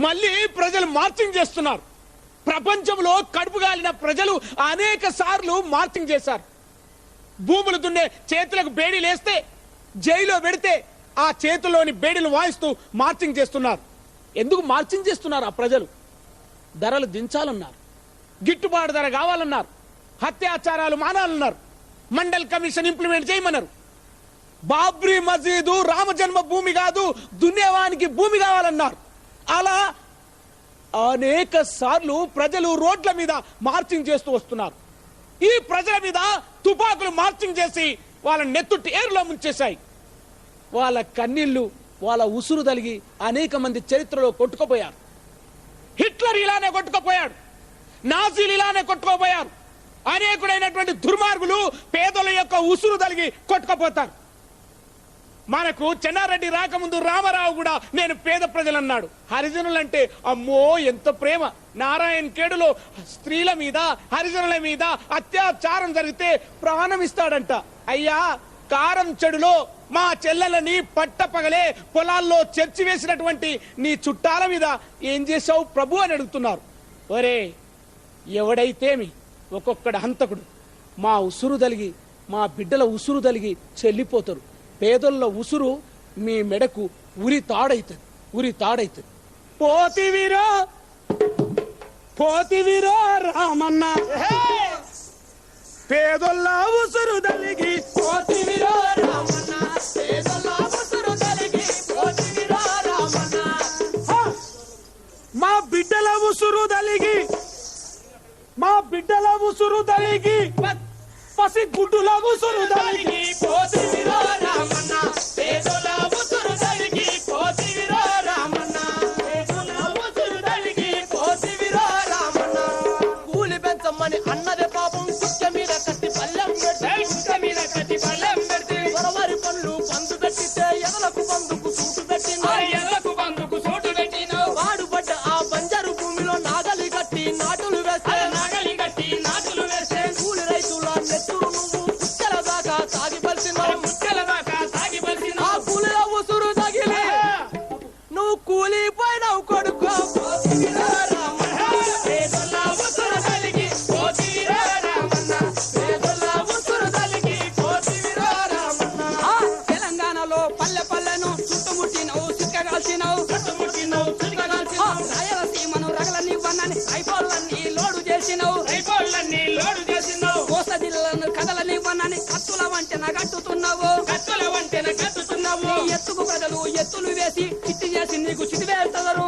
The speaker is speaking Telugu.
మళ్ళీ ప్రజలు మార్చింగ్ చేస్తున్నారు. ప్రపంచంలో కడుపుగాలిన ప్రజలు అనేక సార్లు మార్చింగ్ చేశారు. భూములు దున్నే చేతులకు బేడీలేస్తే జైల్లో పెడితే ఆ చేతుల్లోని బేడీలు వాయిస్తూ మార్చింగ్ చేస్తున్నారు. ఎందుకు మార్చింగ్ చేస్తున్నారు? ఆ ప్రజలు ధరలు దించాలన్నారు, గిట్టుబాటు ధర కావాలన్నారు, అత్యాచారాలు మానాలన్నారు, మండల్ కమిషన్ ఇంప్లిమెంట్ చేయమన్నారు. బాబ్రీ మసీదు రామజన్మ భూమి కాదు, దున్నేవానికి భూమి కావాలన్నారు. అలా అనేక సార్లు ప్రజలు రోడ్ల మీద మార్చింగ్ చేస్తూ వస్తున్నారు. ఈ ప్రజల మీద తుపాకులు మార్చింగ్ చేసి వాళ్ళ నెత్తుట్టి ఏరులో ముంచేశాయి. వాళ్ళ కన్నీళ్లు, వాళ్ళ ఉసురు తలిగి అనేక మంది చరిత్రలో కొట్టుకుపోయారు. హిట్లర్ ఇలానే కొట్టుకుపోయాడు, నాజీలు ఇలానే కొట్టుకుపోయారు. అనేకుడైనటువంటి దుర్మార్గులు పేదల యొక్క ఉసురు తలిగి కొట్టుకుపోతారు. మనకు చెన్నారెడ్డి రాకముందు రామారావు కూడా నేను పేద ప్రజలన్నాడు. హరిజనులంటే అమ్మో ఎంత ప్రేమ. నారాయణ ఖేడులో స్త్రీల మీద హరిజనుల మీద అత్యాచారం జరిగితే ప్రాణం ఇస్తాడంట. అయ్యా, కారం చెడులో మా చెల్లెలని పట్టపగలే పొలాల్లో చర్చి వేసినటువంటి నీ చుట్టాల మీద ఏం చేశావు ప్రభు అని అడుగుతున్నారు. ఒరే, ఎవడైతేమి ఒక్కొక్కడు హంతకుడు. మా ఉసురు తలిగి, మా బిడ్డల ఉసురు తలిగి చెల్లిపోతారు. పేదల ఉసురు మీ మెడకు ఉరి తాడైతుంది, ఉరి తాడైతుంది. పోతివిరో పోతివిరో రామన్న, పేదొల్ల ఉసురు తలిగి పోతివిరో రామన్న, పేదొల్ల ఉసురు తలిగి పోతివిరో రామన్న. మా బిడ్డల ఉసురు తలిగి, మా బిడ్డల ఉసురు తలిగి, పసి గుడ్డుల ఉసురు తలిగి పోతివిరో రామన్న, పేదొల్ల ఉసురు తలిగి పోతివిరో రామన్న, పేదొల్ల ఉసురు తలిగి పోతివిరో రామన్న. కూలి పెంచమని అన్నదే పాపం, కుక్క మీద కట్టి పల్లెం పెడితే, కుక్క మీద కట్టి పల్లెం పెడితే, వరవరి పనులు పందు పెట్టితే ఎదలకు బందుకు సూటు పెట్టిన, ఎదలకు బందుకు సూటు పెట్టిన, వాడు పడ్డ ఆ బంజరు భూమిలో నాగలి కట్టి నాటులు వేస్తే, నాగలి కట్టి నాటులు వేస్తే, కూలి రైతుల నెత్తురు నువ్వు ముచ్చల దాకా తాగి పలిసినావు, ముచ్చల దాకా తాగి పలిసినావు. ఆ కూలిల ఉసురు తగిలి నువ్వు కూలిపోయినావు కొడుకో పోతివిరో రామన్న, పేదొల్ల ఉసురు తలిగి పోతివిరో రామన్న, పేదొల్ల ఉసురు తలిగి పోతివిరో రామన్న. తెలంగాణలో పల్లె పల్లెను చుట్టుముట్టినవు, చిక్కగాల్చినవు, చుట్టుముట్టినవు, చిక్కగాల్చినవు. రాయలసీమను రగలనివ్వనని రైపోళ్ళన్నీ లోడు చేసినవు, రైపోళ్ళన్నీ లోడు చేసినవు. కోస్తా జిల్లాలను కదలనివ్వనని కత్తుల వంటెన కట్టుతున్నావు, కత్తుల వంటెన కట్టుతున్నావు. ఎత్తుకు ప్రజలు ఎత్తులు వేసి చిట్టి చేసి నీకు చిటి వేస్తారు,